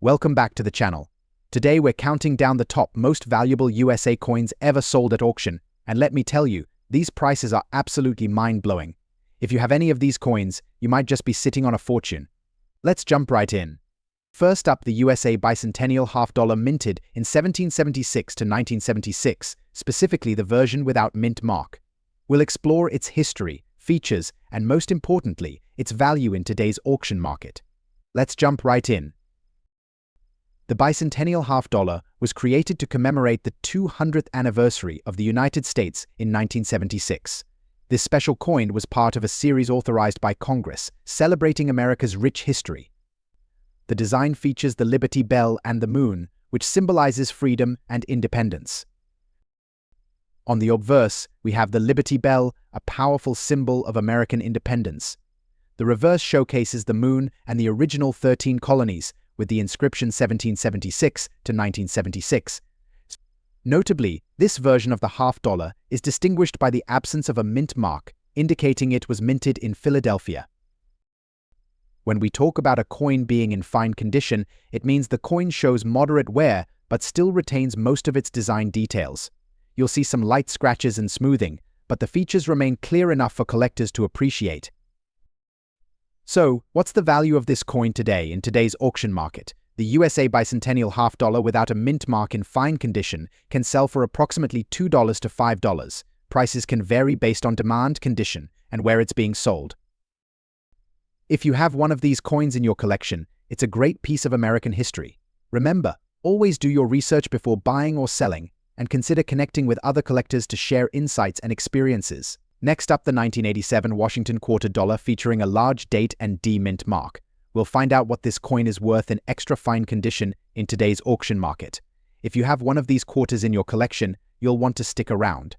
Welcome back to the channel. Today we're counting down the top most valuable USA coins ever sold at auction, and let me tell you, these prices are absolutely mind-blowing. If you have any of these coins, you might just be sitting on a fortune. Let's jump right in. First up, the USA bicentennial half-dollar minted in 1776 to 1976, specifically the version without mint mark. We'll explore its history, features, and most importantly, its value in today's auction market. Let's jump right in. The bicentennial half-dollar was created to commemorate the 200th anniversary of the United States in 1976. This special coin was part of a series authorized by Congress, celebrating America's rich history. The design features the Liberty Bell and the moon, which symbolizes freedom and independence. On the obverse, we have the Liberty Bell, a powerful symbol of American independence. The reverse showcases the moon and the original 13 colonies, with the inscription 1776 to 1976. Notably, this version of the half-dollar is distinguished by the absence of a mint mark, indicating it was minted in Philadelphia. When we talk about a coin being in fine condition, it means the coin shows moderate wear but still retains most of its design details. You'll see some light scratches and smoothing, but the features remain clear enough for collectors to appreciate. So, what's the value of this coin today in today's auction market? The USA bicentennial half-dollar without a mint mark in fine condition can sell for approximately $2 to $5. Prices can vary based on demand, condition, and where it's being sold. If you have one of these coins in your collection, it's a great piece of American history. Remember, always do your research before buying or selling, and consider connecting with other collectors to share insights and experiences. Next up, the 1987 Washington quarter dollar featuring a large date and D mint mark. We'll find out what this coin is worth in extra fine condition in today's auction market. If you have one of these quarters in your collection, you'll want to stick around.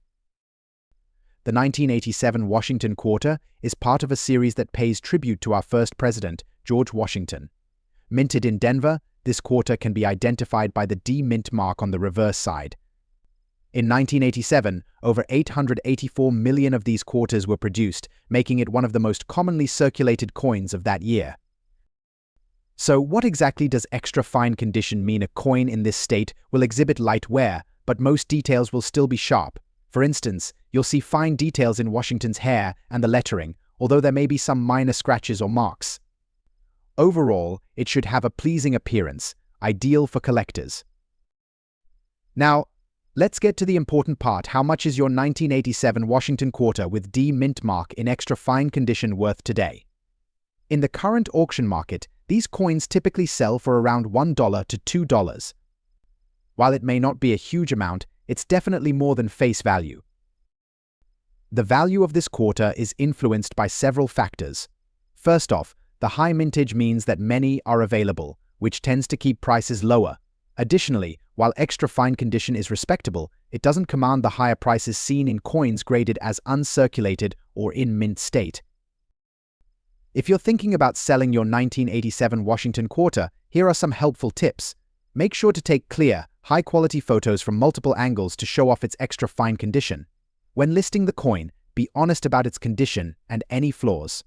The 1987 Washington quarter is part of a series that pays tribute to our first president, George Washington. Minted in Denver, this quarter can be identified by the D mint mark on the reverse side. In 1987, over 884 million of these quarters were produced, making it one of the most commonly circulated coins of that year. So what exactly does extra fine condition mean? A coin in this state will exhibit light wear, but most details will still be sharp. For instance, you'll see fine details in Washington's hair and the lettering, although there may be some minor scratches or marks. Overall, it should have a pleasing appearance, ideal for collectors. Now, let's get to the important part. How much is your 1987 Washington quarter with D mint mark in extra fine condition worth today? In the current auction market, these coins typically sell for around $1 to $2. While it may not be a huge amount, it's definitely more than face value. The value of this quarter is influenced by several factors. First off, the high mintage means that many are available, which tends to keep prices lower. Additionally, while extra fine condition is respectable, it doesn't command the higher prices seen in coins graded as uncirculated or in mint state. If you're thinking about selling your 1987 Washington quarter, here are some helpful tips. Make sure to take clear, high-quality photos from multiple angles to show off its extra fine condition. When listing the coin, be honest about its condition and any flaws.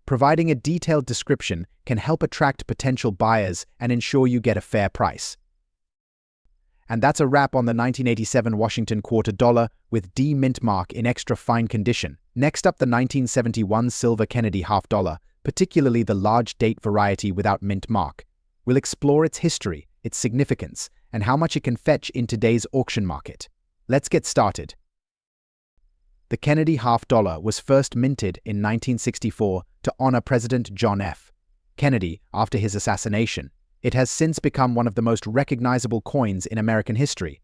Providing a detailed description can help attract potential buyers and ensure you get a fair price. And that's a wrap on the 1987 Washington quarter dollar with D mint mark in extra fine condition. Next up, the 1971 silver Kennedy half-dollar, particularly the large date variety without mint mark. We'll explore its history, its significance, and how much it can fetch in today's auction market. Let's get started. The Kennedy half-dollar was first minted in 1964 to honor President John F. Kennedy after his assassination. It has since become one of the most recognizable coins in American history.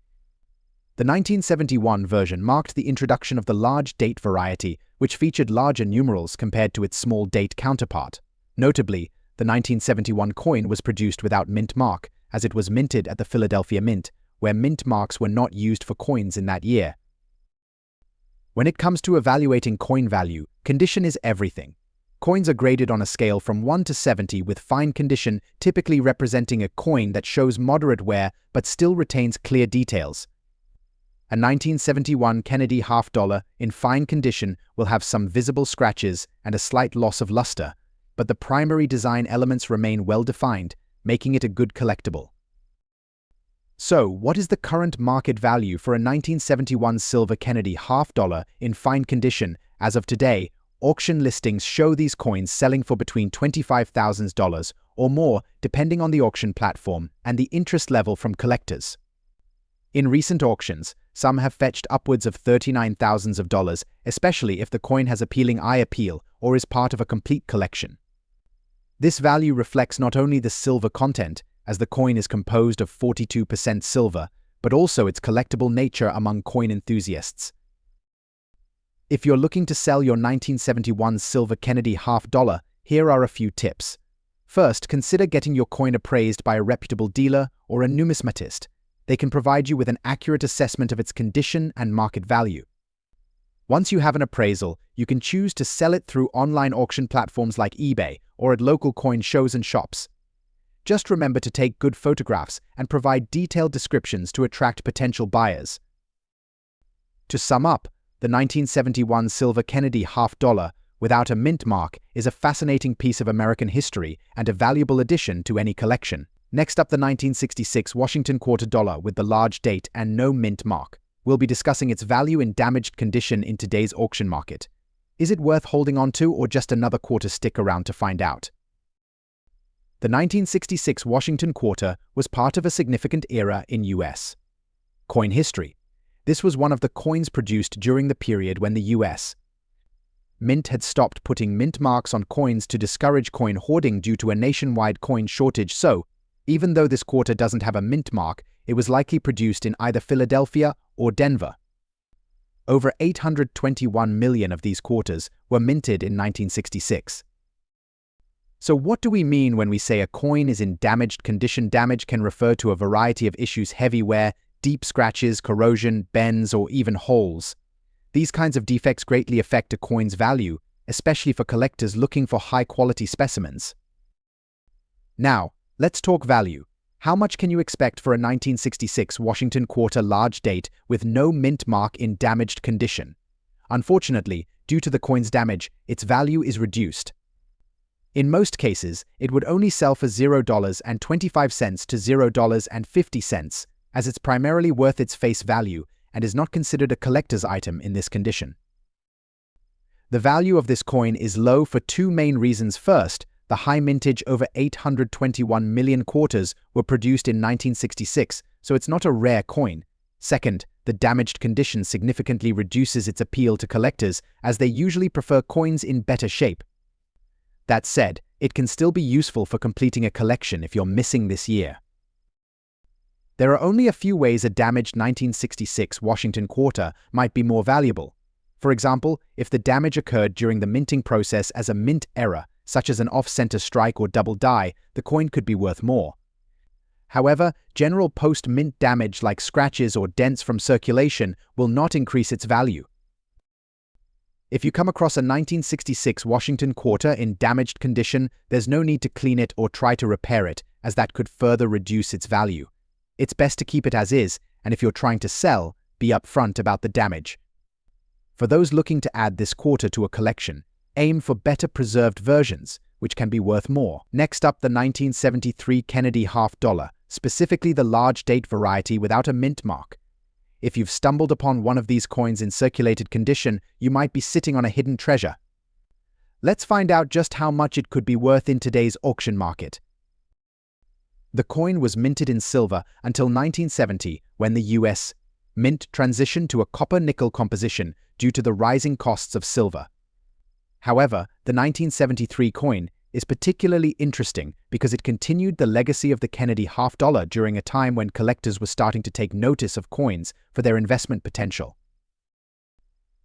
The 1971 version marked the introduction of the large date variety, which featured larger numerals compared to its small date counterpart. Notably, the 1971 coin was produced without mint mark, as it was minted at the Philadelphia Mint, where mint marks were not used for coins in that year. When it comes to evaluating coin value, condition is everything. Coins are graded on a scale from 1 to 70 with fine condition typically representing a coin that shows moderate wear but still retains clear details. A 1971 Kennedy half-dollar in fine condition will have some visible scratches and a slight loss of luster, but the primary design elements remain well defined, making it a good collectible. So, what is the current market value for a 1971 silver Kennedy half-dollar in fine condition as of today? Auction listings show these coins selling for between $25,000 or more depending on the auction platform and the interest level from collectors. In recent auctions, some have fetched upwards of $39,000, especially if the coin has appealing eye appeal or is part of a complete collection. This value reflects not only the silver content, as the coin is composed of 42% silver, but also its collectible nature among coin enthusiasts. If you're looking to sell your 1971 silver Kennedy half-dollar, here are a few tips. First, consider getting your coin appraised by a reputable dealer or a numismatist. They can provide you with an accurate assessment of its condition and market value. Once you have an appraisal, you can choose to sell it through online auction platforms like eBay or at local coin shows and shops. Just remember to take good photographs and provide detailed descriptions to attract potential buyers. To sum up, the 1971 silver Kennedy half-dollar without a mint mark is a fascinating piece of American history and a valuable addition to any collection. Next up, the 1966 Washington quarter dollar with the large date and no mint mark. We'll be discussing its value in damaged condition in today's auction market. Is it worth holding on to or just another quarter? Stick around to find out. The 1966 Washington quarter was part of a significant era in U.S. coin history. This was one of the coins produced during the period when the U.S. Mint had stopped putting mint marks on coins to discourage coin hoarding due to a nationwide coin shortage, so, even though this quarter doesn't have a mint mark, it was likely produced in either Philadelphia or Denver. Over 821 million of these quarters were minted in 1966. So what do we mean when we say a coin is in damaged condition? Damage can refer to a variety of issues: heavy wear, deep scratches, corrosion, bends, or even holes. These kinds of defects greatly affect a coin's value, especially for collectors looking for high-quality specimens. Now, let's talk value. How much can you expect for a 1966 Washington quarter large date with no mint mark in damaged condition? Unfortunately, due to the coin's damage, its value is reduced. In most cases, it would only sell for $0.25 to $0.50, as it's primarily worth its face value and is not considered a collector's item in this condition. The value of this coin is low for two main reasons. First, the high mintage, over 821 million quarters were produced in 1966, so it's not a rare coin. Second, the damaged condition significantly reduces its appeal to collectors, as they usually prefer coins in better shape. That said, it can still be useful for completing a collection if you're missing this year. There are only a few ways a damaged 1966 Washington quarter might be more valuable. For example, if the damage occurred during the minting process as a mint error, such as an off-center strike or double die, the coin could be worth more. However, general post-mint damage like scratches or dents from circulation will not increase its value. If you come across a 1966 Washington quarter in damaged condition, there's no need to clean it or try to repair it, as that could further reduce its value. It's best to keep it as is, and if you're trying to sell, be upfront about the damage. For those looking to add this quarter to a collection, aim for better preserved versions, which can be worth more. Next up, the 1973 Kennedy half-dollar, specifically the large date variety without a mint mark. If you've stumbled upon one of these coins in circulated condition, you might be sitting on a hidden treasure. Let's find out just how much it could be worth in today's auction market. The coin was minted in silver until 1970, when the U.S. Mint transitioned to a copper-nickel composition due to the rising costs of silver. However, the 1973 coin is particularly interesting because it continued the legacy of the Kennedy half-dollar during a time when collectors were starting to take notice of coins for their investment potential.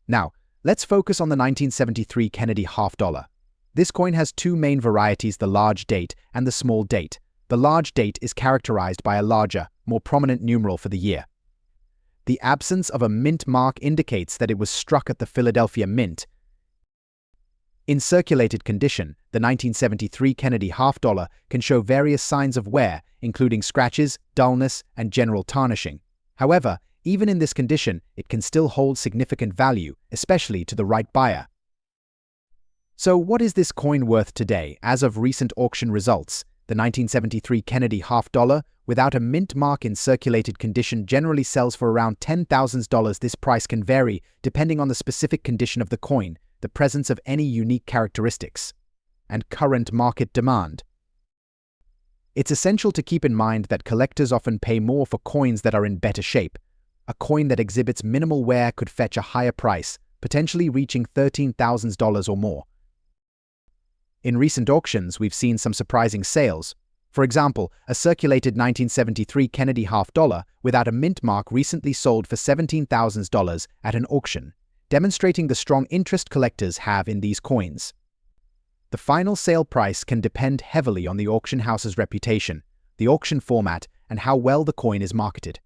Now, let's focus on the 1973 Kennedy half-dollar. This coin has two main varieties: the large date and the small date. The large date is characterized by a larger, more prominent numeral for the year. The absence of a mint mark indicates that it was struck at the Philadelphia Mint. In circulated condition, the 1973 Kennedy half-dollar can show various signs of wear, including scratches, dullness, and general tarnishing. However, even in this condition, it can still hold significant value, especially to the right buyer. So what is this coin worth today? As of recent auction results, The 1973 Kennedy half dollar, without a mint mark in circulated condition, generally sells for around $10,000. This price can vary depending on the specific condition of the coin, the presence of any unique characteristics, and current market demand. It's essential to keep in mind that collectors often pay more for coins that are in better shape. A coin that exhibits minimal wear could fetch a higher price, potentially reaching $13,000 or more. In recent auctions, we've seen some surprising sales. For example, a circulated 1973 Kennedy half dollar without a mint mark recently sold for $17,000 at an auction, demonstrating the strong interest collectors have in these coins. The final sale price can depend heavily on the auction house's reputation, the auction format, and how well the coin is marketed.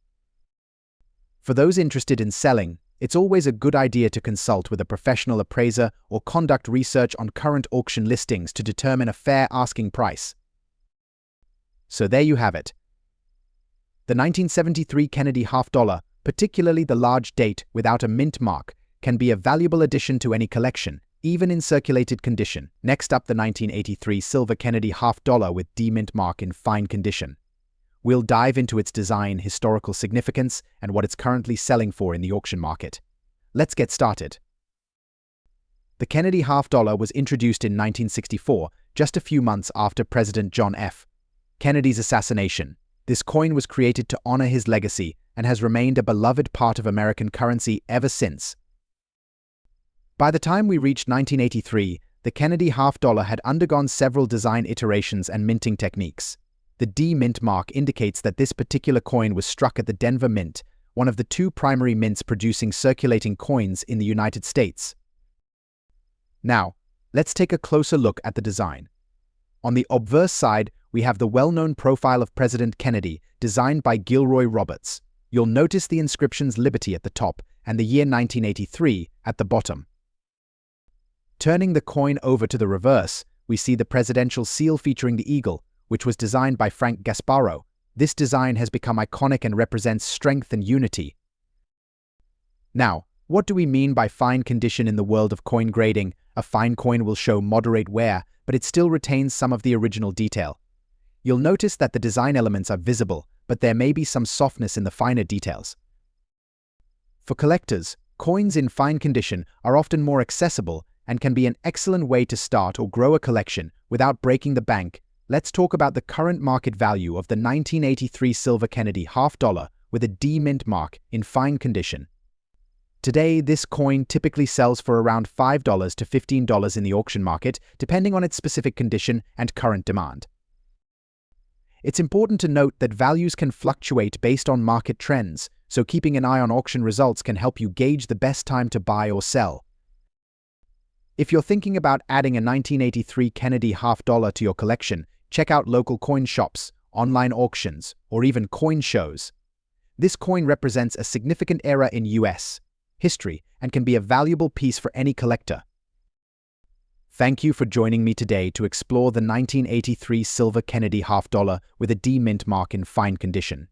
For those interested in selling, it's always a good idea to consult with a professional appraiser or conduct research on current auction listings to determine a fair asking price. So there you have it. The 1973 Kennedy half dollar, particularly the large date without a mint mark, can be a valuable addition to any collection, even in circulated condition. Next up, the 1983 silver Kennedy half dollar with D-mint mark in fine condition. We'll dive into its design, historical significance, and what it's currently selling for in the auction market. Let's get started. The Kennedy half dollar was introduced in 1964, just a few months after President John F. Kennedy's assassination. This coin was created to honor his legacy and has remained a beloved part of American currency ever since. By the time we reached 1983, the Kennedy half dollar had undergone several design iterations and minting techniques. The D-mint mark indicates that this particular coin was struck at the Denver Mint, one of the two primary mints producing circulating coins in the United States. Now, let's take a closer look at the design. On the obverse side, we have the well-known profile of President Kennedy, designed by Gilroy Roberts. You'll notice the inscriptions Liberty at the top and the year 1983 at the bottom. Turning the coin over to the reverse, we see the presidential seal featuring the eagle, which was designed by Frank Gasparo. This design has become iconic and represents strength and unity. Now, what do we mean by fine condition in the world of coin grading? A fine coin will show moderate wear, but it still retains some of the original detail. You'll notice that the design elements are visible, but there may be some softness in the finer details. For collectors, coins in fine condition are often more accessible and can be an excellent way to start or grow a collection without breaking the bank. Let's talk about the current market value of the 1983 silver Kennedy half dollar with a D-mint mark in fine condition. Today, this coin typically sells for around $5 to $15 in the auction market, depending on its specific condition and current demand. It's important to note that values can fluctuate based on market trends, so keeping an eye on auction results can help you gauge the best time to buy or sell. If you're thinking about adding a 1983 Kennedy half dollar to your collection, check out local coin shops, online auctions, or even coin shows. This coin represents a significant era in U.S. history and can be a valuable piece for any collector. Thank you for joining me today to explore the 1983 silver Kennedy half dollar with a D-mint mark in fine condition.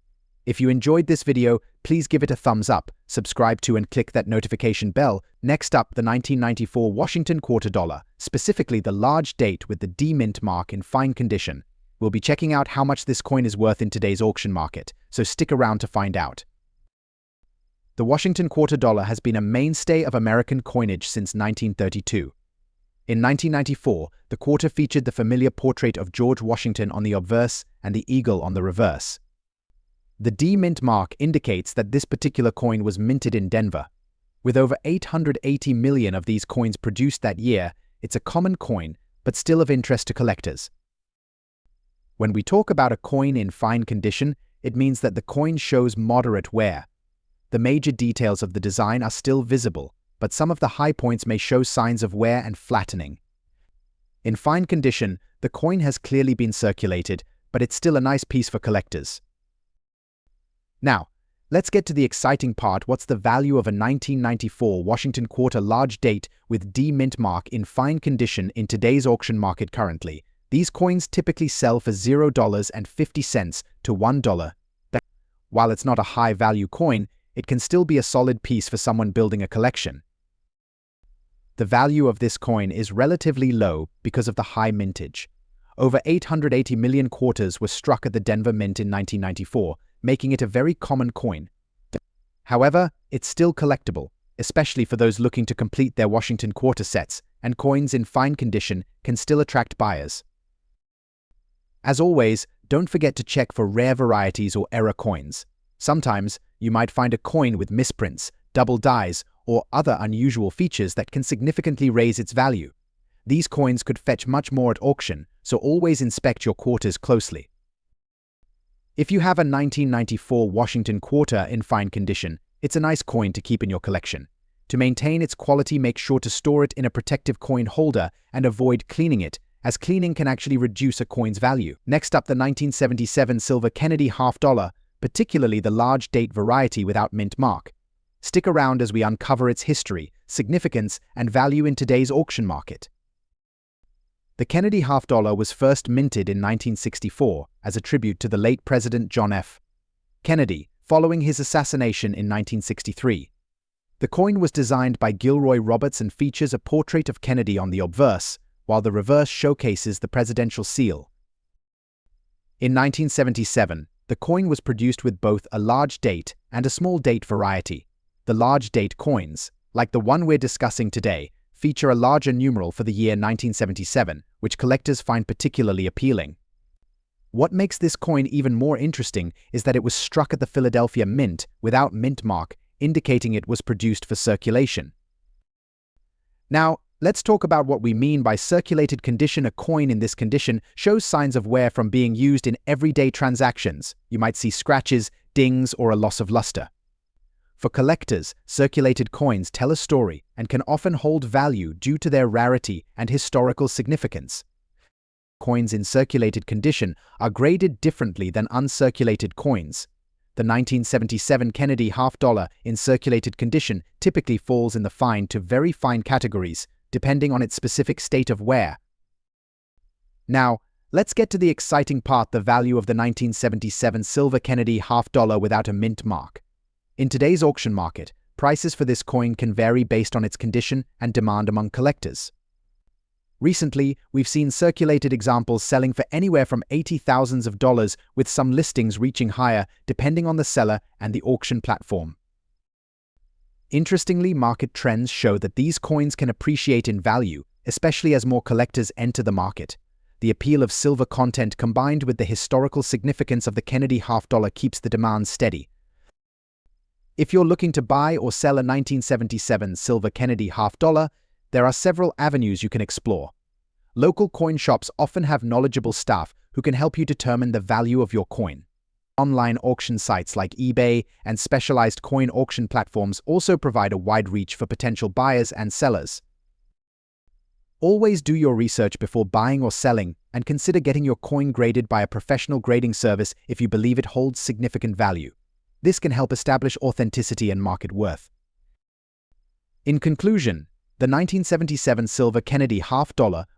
If you enjoyed this video, please give it a thumbs up, subscribe to and click that notification bell. Next up, the 1994 Washington quarter dollar, specifically the large date with the D-mint mark in fine condition. We'll be checking out how much this coin is worth in today's auction market, so stick around to find out. The Washington quarter dollar has been a mainstay of American coinage since 1932. In 1994, the quarter featured the familiar portrait of George Washington on the obverse and the eagle on the reverse. The D-mint mark indicates that this particular coin was minted in Denver. With over 880 million of these coins produced that year, it's a common coin, but still of interest to collectors. When we talk about a coin in fine condition, it means that the coin shows moderate wear. The major details of the design are still visible, but some of the high points may show signs of wear and flattening. In fine condition, the coin has clearly been circulated, but it's still a nice piece for collectors. Now, let's get to the exciting part. What's the value of a 1994 Washington quarter large date with D-mint mark in fine condition in today's auction market currently? These coins typically sell for $0.50 to $1. While it's not a high-value coin, it can still be a solid piece for someone building a collection. The value of this coin is relatively low because of the high mintage. Over 880 million quarters were struck at the Denver Mint in 1994, making it a very common coin. However, it's still collectible, especially for those looking to complete their Washington quarter sets, and coins in fine condition can still attract buyers. As always, don't forget to check for rare varieties or error coins. Sometimes, you might find a coin with misprints, double dies, or other unusual features that can significantly raise its value. These coins could fetch much more at auction, so always inspect your quarters closely. If you have a 1994 Washington quarter in fine condition, it's a nice coin to keep in your collection. To maintain its quality, make sure to store it in a protective coin holder and avoid cleaning it, as cleaning can actually reduce a coin's value. Next up, the 1977 silver Kennedy $half, particularly the large date variety without mint mark. Stick around as we uncover its history, significance, and value in today's auction market. The Kennedy $half was first minted in 1964 as a tribute to the late President John F. Kennedy, following his assassination in 1963. The coin was designed by Gilroy Roberts and features a portrait of Kennedy on the obverse, while the reverse showcases the presidential seal. In 1977, the coin was produced with both a large date and a small date variety. The large date coins, like the one we're discussing today, feature a larger numeral for the year 1977, which collectors find particularly appealing. What makes this coin even more interesting is that it was struck at the Philadelphia Mint without mint mark, indicating it was produced for circulation. Now, let's talk about what we mean by circulated condition. A coin in this condition shows signs of wear from being used in everyday transactions. You might see scratches, dings, or a loss of luster. For collectors, circulated coins tell a story and can often hold value due to their rarity and historical significance. Coins in circulated condition are graded differently than uncirculated coins. The 1977 Kennedy $half in circulated condition typically falls in the fine to very fine categories, depending on its specific state of wear. Now, let's get to the exciting part: the value of the 1977 silver Kennedy $half without a mint mark. In today's auction market, prices for this coin can vary based on its condition and demand among collectors. Recently, we've seen circulated examples selling for anywhere from $80,000, with some listings reaching higher depending on the seller and the auction platform. Interestingly, market trends show that these coins can appreciate in value, especially as more collectors enter the market. The appeal of silver content combined with the historical significance of the Kennedy $half keeps the demand steady. If you're looking to buy or sell a 1977 silver Kennedy $half, there are several avenues you can explore. Local coin shops often have knowledgeable staff who can help you determine the value of your coin. Online auction sites like eBay and specialized coin auction platforms also provide a wide reach for potential buyers and sellers. Always do your research before buying or selling, and consider getting your coin graded by a professional grading service if you believe it holds significant value. This can help establish authenticity and market worth. In conclusion, the 1977 silver Kennedy $half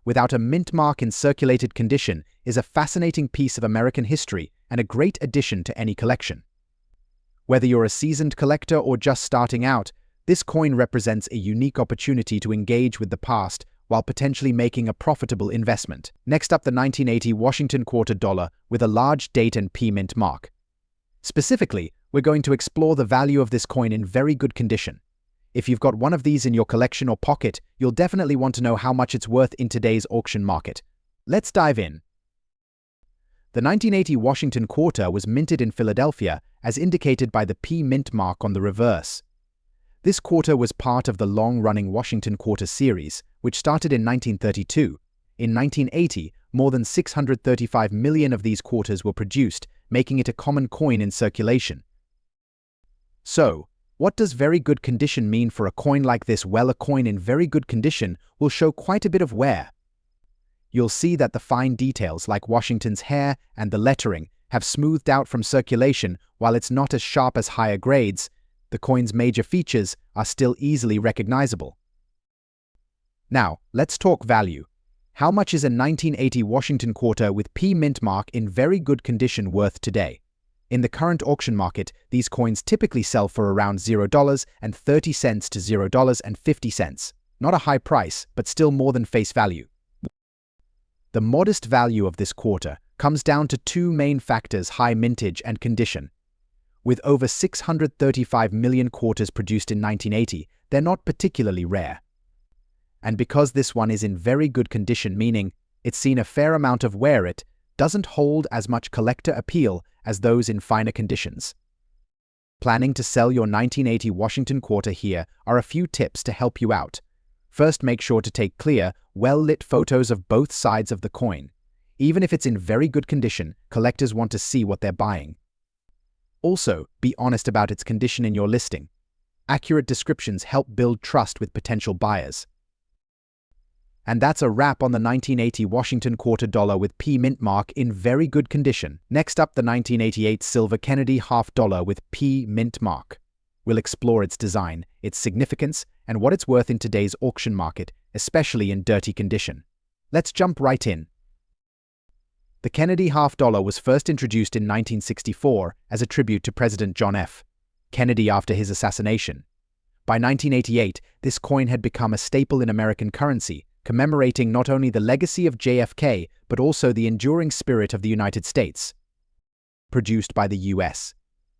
without a mint mark in circulated condition is a fascinating piece of American history and a great addition to any collection. Whether you're a seasoned collector or just starting out, this coin represents a unique opportunity to engage with the past while potentially making a profitable investment. Next up, the 1980 Washington quarter dollar with a large date and P mint mark. Specifically, we're going to explore the value of this coin in very good condition. If you've got one of these in your collection or pocket, you'll definitely want to know how much it's worth in today's auction market. Let's dive in. The 1980 Washington quarter was minted in Philadelphia, as indicated by the P mint mark on the reverse. This quarter was part of the long-running Washington quarter series, which started in 1932. In 1980, more than 635 million of these quarters were produced, making it a common coin in circulation. So, what does very good condition mean for a coin like this? Well, a coin in very good condition will show quite a bit of wear. You'll see that the fine details like Washington's hair and the lettering have smoothed out from circulation. While it's not as sharp as higher grades, the coin's major features are still easily recognizable. Now, let's talk value. How much is a 1980 Washington quarter with P mint mark in very good condition worth today? In the current auction market, these coins typically sell for around $0.30 to $0.50. Not a high price, but still more than face value. The modest value of this quarter comes down to two main factors: high mintage and condition. With over 635 million quarters produced in 1980, they're not particularly rare. And because this one is in very good condition, meaning it's seen a fair amount of wear, it doesn't hold as much collector appeal as those in finer conditions. Planning to sell your 1980 Washington quarter? Here are a few tips to help you out. First, make sure to take clear, well-lit photos of both sides of the coin. Even if it's in very good condition, collectors want to see what they're buying. Also, be honest about its condition in your listing. Accurate descriptions help build trust with potential buyers. And that's a wrap on the 1980 Washington quarter dollar with P mint mark in very good condition. Next up, the 1988 silver Kennedy half dollar with P mint mark. We'll explore its design, its significance, and what it's worth in today's auction market, especially in dirty condition. Let's jump right in. The Kennedy half dollar was first introduced in 1964 as a tribute to President John F. Kennedy after his assassination. By 1988, this coin had become a staple in American currency, commemorating not only the legacy of JFK, but also the enduring spirit of the United States. Produced by the U.S.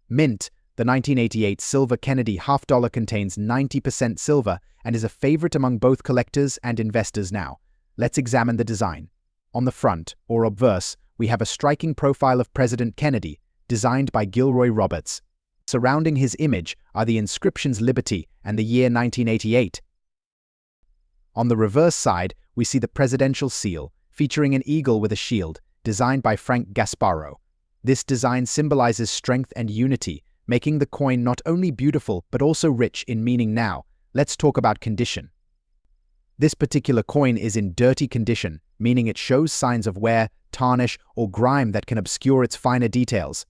Mint, the 1988 silver Kennedy half dollar contains 90% silver and is a favorite among both collectors and investors now. Let's examine the design. On the front, or obverse, we have a striking profile of President Kennedy, designed by Gilroy Roberts. Surrounding his image are the inscriptions Liberty and the year 1988. On the reverse side, we see the presidential seal, featuring an eagle with a shield, designed by Frank Gasparo. This design symbolizes strength and unity, making the coin not only beautiful but also rich in meaning. Now, let's talk about condition. This particular coin is in dirty condition, meaning it shows signs of wear, tarnish, or grime that can obscure its finer details.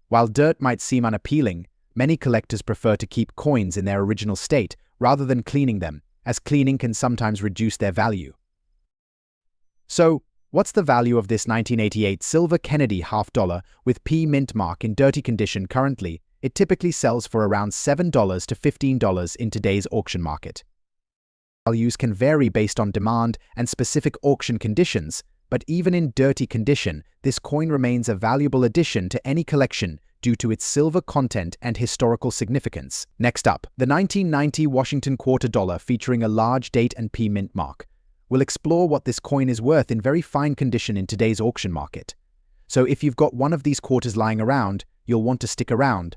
While dirt might seem unappealing, many collectors prefer to keep coins in their original state rather than cleaning them, as cleaning can sometimes reduce their value. So, what's the value of this 1988 silver Kennedy half dollar with P mint mark in dirty condition currently? It typically sells for around $7 to $15 in today's auction market. Values can vary based on demand and specific auction conditions, but even in dirty condition, this coin remains a valuable addition to any collection due to its silver content and historical significance. Next up, the 1990 Washington quarter dollar featuring a large date and P mint mark. We'll explore what this coin is worth in very fine condition in today's auction market. So if you've got one of these quarters lying around, you'll want to stick around.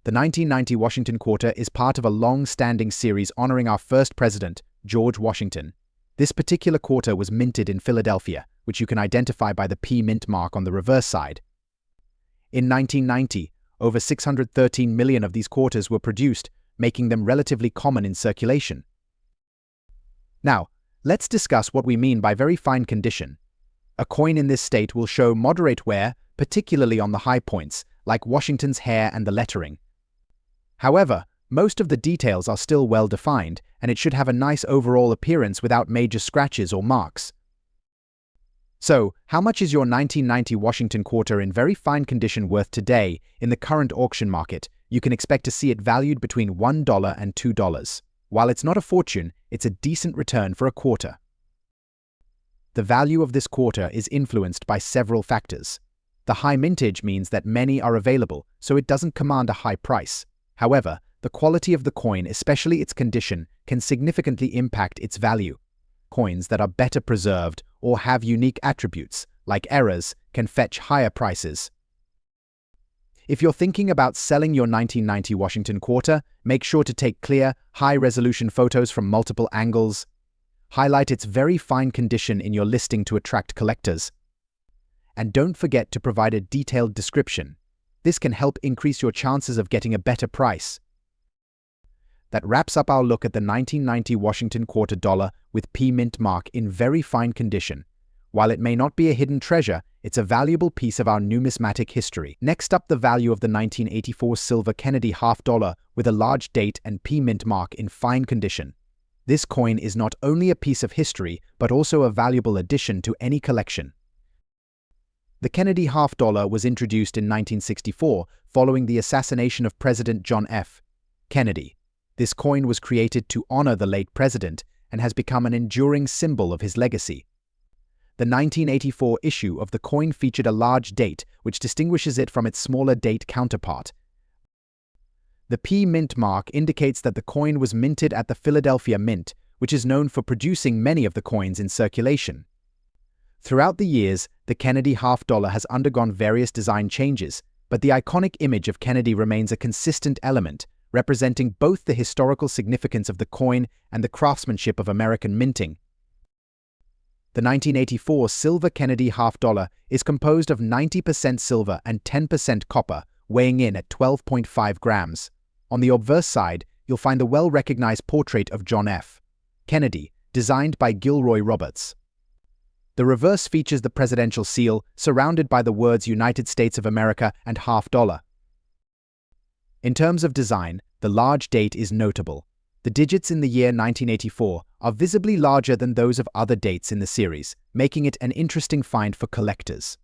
The 1990 Washington quarter is part of a long-standing series honoring our first president, George Washington. This particular quarter was minted in Philadelphia, which you can identify by the P mint mark on the reverse side. In 1990, over 613 million of these quarters were produced, making them relatively common in circulation. Now, let's discuss what we mean by very fine condition. A coin in this state will show moderate wear, particularly on the high points, like Washington's hair and the lettering. However, most of the details are still well defined, and it should have a nice overall appearance without major scratches or marks. So, how much is your 1990 Washington quarter in very fine condition worth today? In the current auction market, you can expect to see it valued between $1 and $2. While it's not a fortune, it's a decent return for a quarter. The value of this quarter is influenced by several factors. The high mintage means that many are available, so it doesn't command a high price. However, the quality of the coin, especially its condition, can significantly impact its value. Coins that are better preserved or have unique attributes, like errors, can fetch higher prices. If you're thinking about selling your 1990 Washington quarter, make sure to take clear, high-resolution photos from multiple angles. Highlight its very fine condition in your listing to attract collectors. And don't forget to provide a detailed description. This can help increase your chances of getting a better price. That wraps up our look at the 1990 Washington quarter dollar with P mint mark in very fine condition. While it may not be a hidden treasure, it's a valuable piece of our numismatic history. Next up, the value of the 1984 silver Kennedy half dollar with a large date and P mint mark in fine condition. This coin is not only a piece of history, but also a valuable addition to any collection. The Kennedy half dollar was introduced in 1964 following the assassination of President John F. Kennedy. This coin was created to honor the late president and has become an enduring symbol of his legacy. The 1984 issue of the coin featured a large date, which distinguishes it from its smaller date counterpart. The P Mint mark indicates that the coin was minted at the Philadelphia Mint, which is known for producing many of the coins in circulation. Throughout the years, the Kennedy half-dollar has undergone various design changes, but the iconic image of Kennedy remains a consistent element, representing both the historical significance of the coin and the craftsmanship of American minting. The 1984 silver Kennedy half-dollar is composed of 90% silver and 10% copper, weighing in at 12.5 grams. On the obverse side, you'll find the well-recognized portrait of John F. Kennedy, designed by Gilroy Roberts. The reverse features the presidential seal, surrounded by the words United States of America and half-dollar. In terms of design, the large date is notable. The digits in the year 1984 are visibly larger than those of other dates in the series, making it an interesting find for collectors.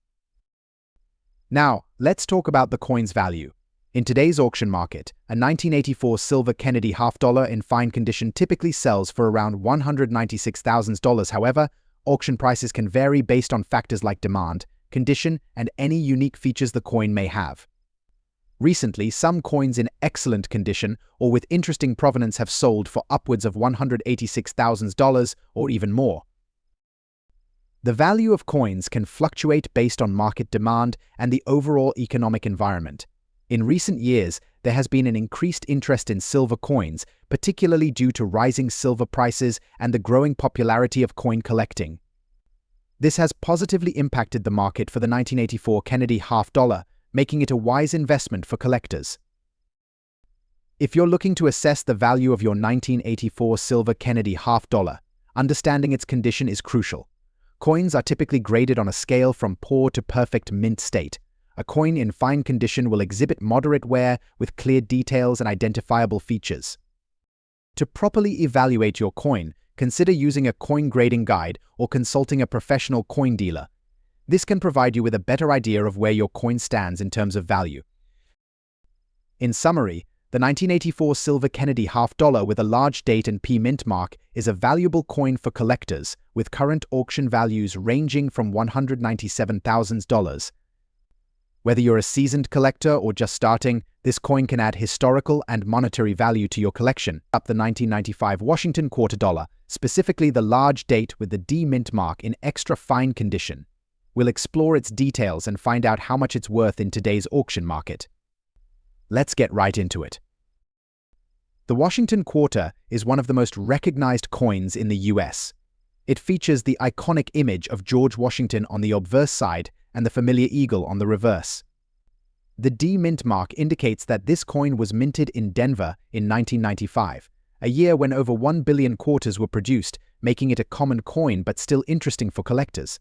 Now, let's talk about the coin's value. In today's auction market, a 1984 silver Kennedy half-dollar in fine condition typically sells for around $196,000. However, auction prices can vary based on factors like demand, condition, and any unique features the coin may have. Recently, some coins in excellent condition or with interesting provenance have sold for upwards of $186,000 or even more. The value of coins can fluctuate based on market demand and the overall economic environment. In recent years, there has been an increased interest in silver coins, particularly due to rising silver prices and the growing popularity of coin collecting. This has positively impacted the market for the 1984 Kennedy half-dollar, making it a wise investment for collectors. If you're looking to assess the value of your 1984 silver Kennedy half-dollar, understanding its condition is crucial. Coins are typically graded on a scale from poor to perfect mint state. A coin in fine condition will exhibit moderate wear with clear details and identifiable features. To properly evaluate your coin, consider using a coin grading guide or consulting a professional coin dealer. This can provide you with a better idea of where your coin stands in terms of value. In summary, the 1984 silver Kennedy half-dollar with a large date and P Mint mark is a valuable coin for collectors, with current auction values ranging from $197,000. Whether you're a seasoned collector or just starting, this coin can add historical and monetary value to your collection. Up the 1995 Washington quarter dollar, specifically the large date with the D Mint mark in extra fine condition. We'll explore its details and find out how much it's worth in today's auction market. Let's get right into it. The Washington quarter is one of the most recognized coins in the US. It features the iconic image of George Washington on the obverse side and the familiar eagle on the reverse. The D Mint mark indicates that this coin was minted in Denver in 1995, a year when over 1 billion quarters were produced, making it a common coin but still interesting for collectors.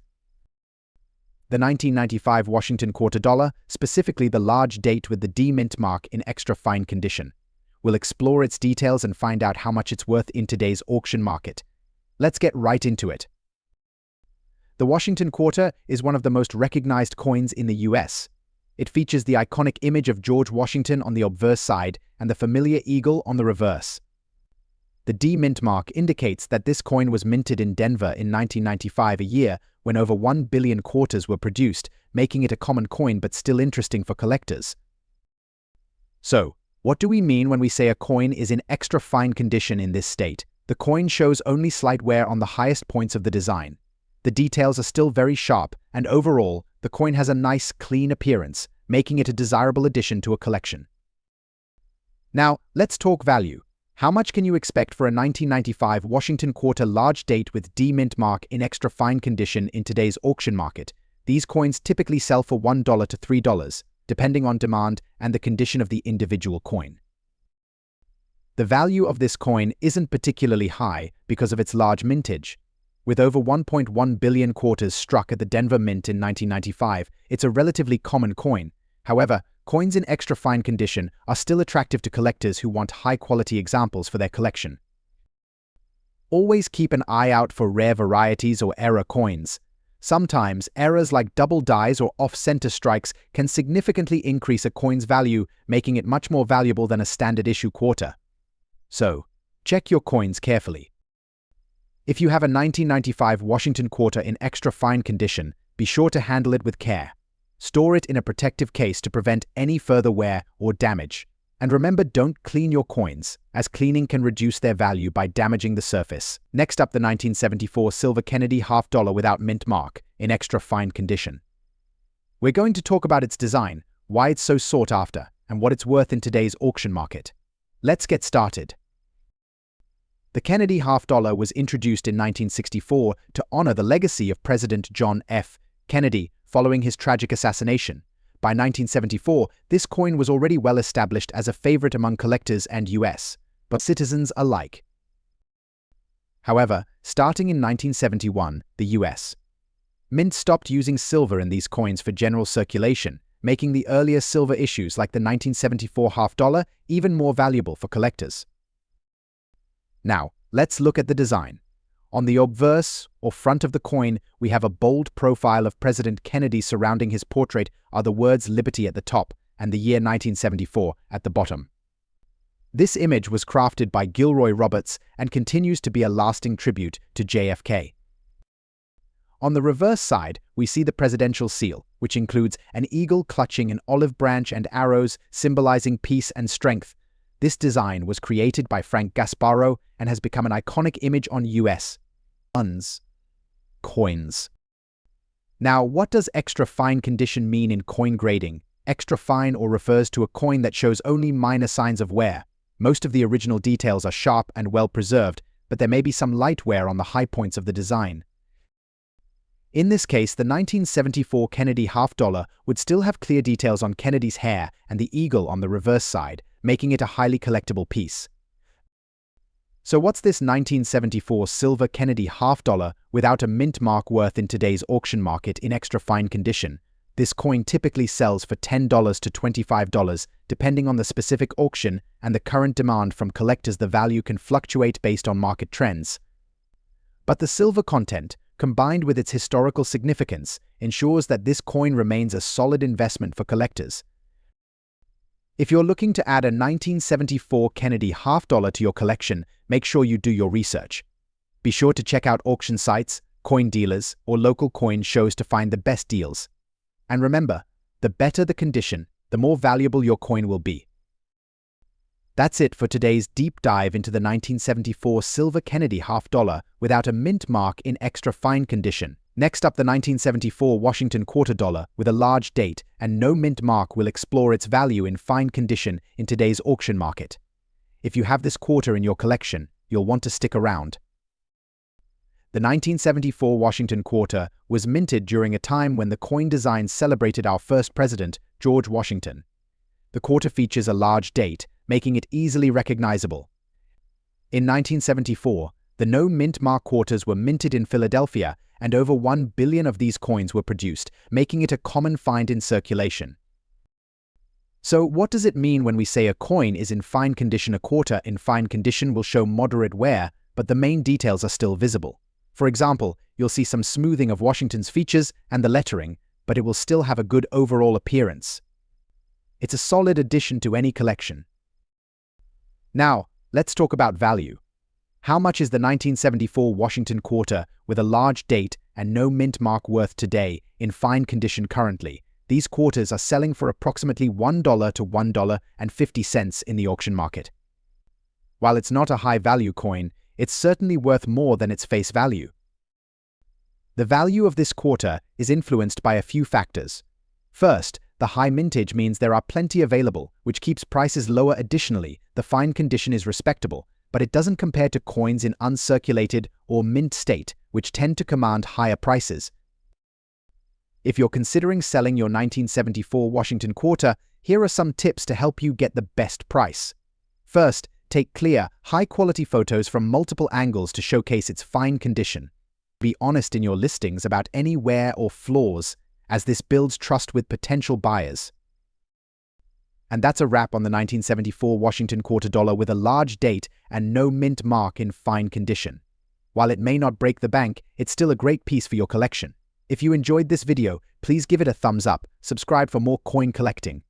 The 1995 Washington quarter dollar, specifically the large date with the D Mint mark in extra fine condition. We'll explore its details and find out how much it's worth in today's auction market. Let's get right into it. The Washington quarter is one of the most recognized coins in the US. It features the iconic image of George Washington on the obverse side and the familiar eagle on the reverse. The D Mint mark indicates that this coin was minted in Denver in 1995, a year when over 1 billion quarters were produced, making it a common coin but still interesting for collectors. So, what do we mean when we say a coin is in extra fine condition in this state? The coin shows only slight wear on the highest points of the design. The details are still very sharp, and overall, the coin has a nice, clean appearance, making it a desirable addition to a collection. Now, let's talk value. How much can you expect for a 1995 Washington quarter large date with D Mint mark in extra fine condition in today's auction market? These coins typically sell for $1 to $3, depending on demand and the condition of the individual coin. The value of this coin isn't particularly high because of its large mintage. With over 1.1 billion quarters struck at the Denver Mint in 1995, it's a relatively common coin. However, coins in extra fine condition are still attractive to collectors who want high-quality examples for their collection. Always keep an eye out for rare varieties or error coins. Sometimes, errors like double dies or off-center strikes can significantly increase a coin's value, making it much more valuable than a standard issue quarter. So, check your coins carefully. If you have a 1995 Washington quarter in extra fine condition, be sure to handle it with care. Store it in a protective case to prevent any further wear or damage. And remember, don't clean your coins, as cleaning can reduce their value by damaging the surface. Next up, the 1974 silver Kennedy half dollar without mint mark, in extra fine condition. We're going to talk about its design, why it's so sought after, and what it's worth in today's auction market. Let's get started. The Kennedy half dollar was introduced in 1964 to honor the legacy of President John F. Kennedy following his tragic assassination. By 1974, this coin was already well established as a favorite among collectors and U.S. but citizens alike. However, starting in 1971, the U.S. Mint stopped using silver in these coins for general circulation, making the earlier silver issues like the 1974 half dollar even more valuable for collectors. Now, let's look at the design. On the obverse, or front of the coin, we have a bold profile of President Kennedy. Surrounding his portrait are the words Liberty at the top and the year 1974 at the bottom. This image was crafted by Gilroy Roberts and continues to be a lasting tribute to JFK. On the reverse side, we see the presidential seal, which includes an eagle clutching an olive branch and arrows symbolizing peace and strength. This design was created by Frank Gasparro and has become an iconic image on U.S. coins. Now, what does extra fine condition mean in coin grading? Extra fine refers to a coin that shows only minor signs of wear. Most of the original details are sharp and well preserved, but there may be some light wear on the high points of the design. In this case, the 1974 Kennedy half dollar would still have clear details on Kennedy's hair and the eagle on the reverse side, making it a highly collectible piece. So what's this 1974 silver Kennedy half dollar without a mint mark worth in today's auction market in extra fine condition? This coin typically sells for $10 to $25, depending on the specific auction and the current demand from collectors. The value can fluctuate based on market trends. But the silver content, combined with its historical significance, ensures that this coin remains a solid investment for collectors. If you're looking to add a 1974 Kennedy half dollar to your collection, make sure you do your research. Be sure to check out auction sites, coin dealers, or local coin shows to find the best deals. And remember, the better the condition, the more valuable your coin will be. That's it for today's deep dive into the 1974 silver Kennedy half dollar without a mint mark in extra fine condition. Next up, the 1974 Washington quarter dollar with a large date and no mint mark will explore its value in fine condition in today's auction market. If you have this quarter in your collection, you'll want to stick around. The 1974 Washington quarter was minted during a time when the coin design celebrated our first president, George Washington. The quarter features a large date, making it easily recognizable. In 1974, the no mint mark quarters were minted in Philadelphia, and over 1 billion of these coins were produced, making it a common find in circulation. So what does it mean when we say a coin is in fine condition? A quarter in fine condition will show moderate wear, but the main details are still visible. For example, you'll see some smoothing of Washington's features and the lettering, but it will still have a good overall appearance. It's a solid addition to any collection. Now, let's talk about value. How much is the 1974 Washington quarter with a large date and no mint mark worth today in fine condition currently? These quarters are selling for approximately $1 to $1.50 in the auction market. While it's not a high-value coin, it's certainly worth more than its face value. The value of this quarter is influenced by a few factors. First, the high mintage means there are plenty available, which keeps prices lower. Additionally, the fine condition is respectable, but it doesn't compare to coins in uncirculated or mint state, which tend to command higher prices. If you're considering selling your 1974 Washington quarter, here are some tips to help you get the best price. First, take clear, high-quality photos from multiple angles to showcase its fine condition. Be honest in your listings about any wear or flaws, as this builds trust with potential buyers. And that's a wrap on the 1974 Washington quarter dollar with a large date and no mint mark in fine condition. While it may not break the bank, it's still a great piece for your collection. If you enjoyed this video, please give it a thumbs up, subscribe for more coin collecting,